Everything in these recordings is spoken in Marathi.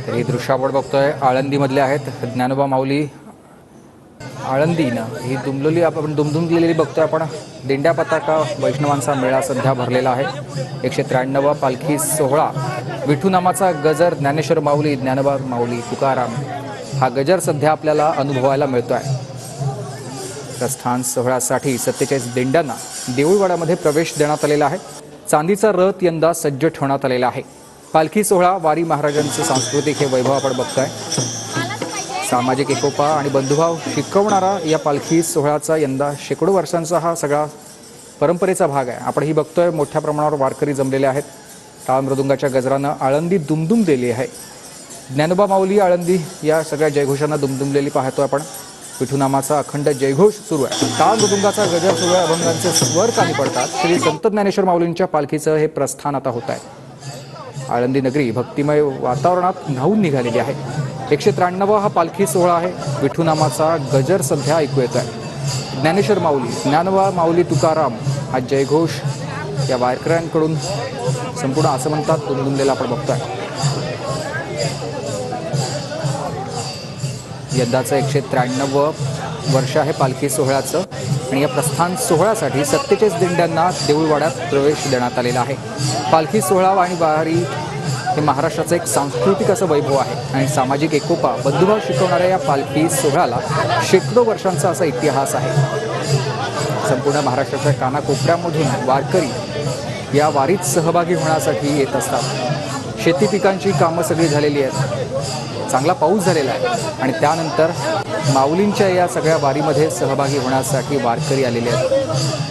तर हे दृश्य आपण बघतोय आळंदीमधले आहेत. ज्ञानोबा माऊली आळंदीनं ही दुमलेली आपण दुमदुमलेली बघतोय आपण. दिंड्या पताका वैष्णवांचा मेळा सध्या भरलेला आहे. 193वा पालखी सोहळा, विठूनामाचा गजर, ज्ञानेश्वर माऊली, ज्ञानोबा माऊली, तुकाराम हा गजर सध्या आपल्याला अनुभवायला मिळतोय. प्रस्थान सोहळ्यासाठी 47 दिंड्यांना देऊळवाड्यामध्ये प्रवेश देण्यात आलेला आहे. चांदीचा रथ यंदा सज्ज ठेवण्यात आलेला आहे. पालखी सोहळा, वारी महाराजांचं सांस्कृतिक हे वैभव आपण बघताय. सामाजिक एकोपा आणि बंधुभाव शिकवणारा या पालखी सोहळ्याचा यंदा शेकडो वर्षांचा हा सगळा परंपरेचा भाग आहे. आपण ही बघतोय मोठ्या प्रमाणावर वारकरी जमलेले आहेत. टाळ मृदुंगाच्या गजरानं आळंदी दुमदुम दिली आहे. ज्ञानोबा माऊली आळंदी या सगळ्या जयघोषांना दुमदुमलेली पाहतोय आपण. विठूनामाचा अखंड जयघोष सुरू आहे. टाळ मृदुंगाचा गजर सुरू आहे. अभंगांचे स्वर कानी पडतात. श्री संत ज्ञानेश्वर माऊलींच्या पालखीचं हे प्रस्थान आता होत आहे. आळंदी नगरी भक्तिमय वातावरणात न्हाऊन निघालेली आहे. 193वा हा पालखी सोहळा आहे. विठूनामाचा गजर सध्या ऐकू येत आहे. ज्ञानेश्वर माऊली, ज्ञानोबा माऊली, तुकाराम हा जयघोष या वारकऱ्यांकडून संपूर्ण असं म्हणतात दुमदुमलेला आपण बघतोय. यंदाचं 193वं वर्ष आहे पालखी सोहळ्याचं आणि या प्रस्थान सोहळ्यासाठी 47 दिंड्यांना देऊळवाड्यात प्रवेश देण्यात आलेला आहे. पालखी सोहळा आणि वारी हे महाराष्ट्राचं एक सांस्कृतिक असं वैभव आहे आणि सामाजिक एकोपा बंधुभाव शिकवणाऱ्या या पालखी सोहळ्याला शेकडो वर्षांचा असा इतिहास आहे. संपूर्ण महाराष्ट्राच्या कानाकोपऱ्यामधून वारकरी या वारीत सहभागी होण्यासाठी येत असतात. शेती पिकांची कामं सगळी झालेली आहेत. चांगला पाऊस झालेला आहे आणि त्यानंतर माऊलींच्या या सगळ्या वारीमध्ये सहभागी होण्यासाठी वारकरी आलेले आहेत.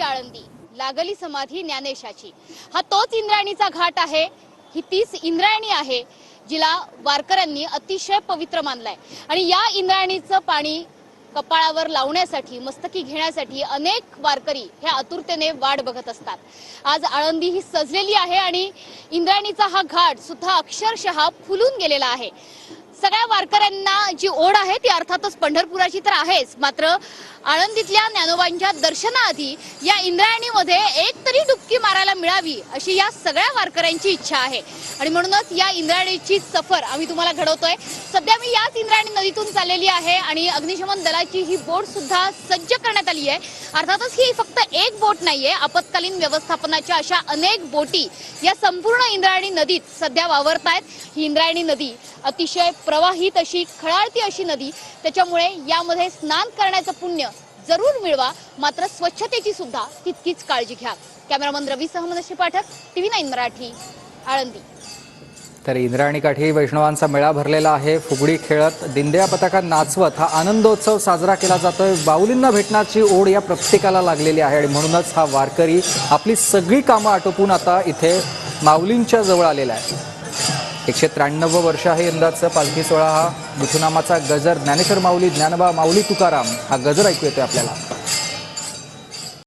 आळंदी लागली समाधी ज्ञानेशाची. हा तोच इंद्रायणीचा घाट आहे. ही तीच इंद्रायणी आहे जिला वारकऱ्यांनी अतिशय पवित्र मानलाय आणि या इंद्रायणीचं पाणी कपाळावर लावण्यासाठी, मस्तकी घेण्यासाठी अनेक वारकरी हे आतुरतेने वाट बघत असतात. आज आळंदी ही सजलेली आहे आणि इंद्रायणीचा हा घाट सुद्धा अक्षरशः फुलून गेलेला आहे. सगळ्या वारकऱ्यांना जी ओढ आहे ती अर्थातच पंढरपुराची तर आहेच, मात्र आळंदीतल्या ज्ञानोबांच्या दर्शनाआधी या इंद्रायणीमध्ये एक तरी डुबकी मारायला मिळावी अशी या सगळ्या वारकऱ्यांची इच्छा आहे आणि म्हणूनच या इंद्रायणीची सफर आम्ही तुम्हाला घडवतोय. सध्या मी याच इंद्रायणी नदीतून चाललेली आहे आणि अग्निशमन दलाची ही बोट सुद्धा सज्ज करण्यात आली आहे. अर्थातच ही फक्त एक बोट नाहीये, आपत्कालीन व्यवस्थापनाच्या अशा अनेक बोटी या संपूर्ण इंद्रायणी नदीत सध्या वावरतायत. ही इंद्रायणी नदी अतिशय प्रवाहित अशी, खळाळती अशी नदी, त्याच्यामुळे यामध्ये स्नान करण्याचं पुण्य जरूर मिळवा, मात्र स्वच्छतेची सुद्धा तितकीच काळजी घ्या. कॅमेरामन रवी सह मनस्वी पाठक, TV9 मराठी, आळंदी. तर इंद्रायणी काठी वैष्णवांचा मेळा भरलेला आहे. फुगडी खेळत, दिंड्या पताका नाचवत हा आनंदोत्सव साजरा केला जातोय. माऊलींना भेटण्याची ओढ या प्रत्येकाला लागलेली आहे आणि म्हणूनच हा वारकरी आपली सगळी कामं आटोपून आता इथे माऊलींच्या जवळ आलेला आहे. 193वं वर्ष आहे यंदाचं पालखी सोहळा. हा विठूनामाचा गजर, ज्ञानेश्वर माऊली, ज्ञानोबा माऊली, तुकाराम हा गजर ऐकू येतोय आपल्याला.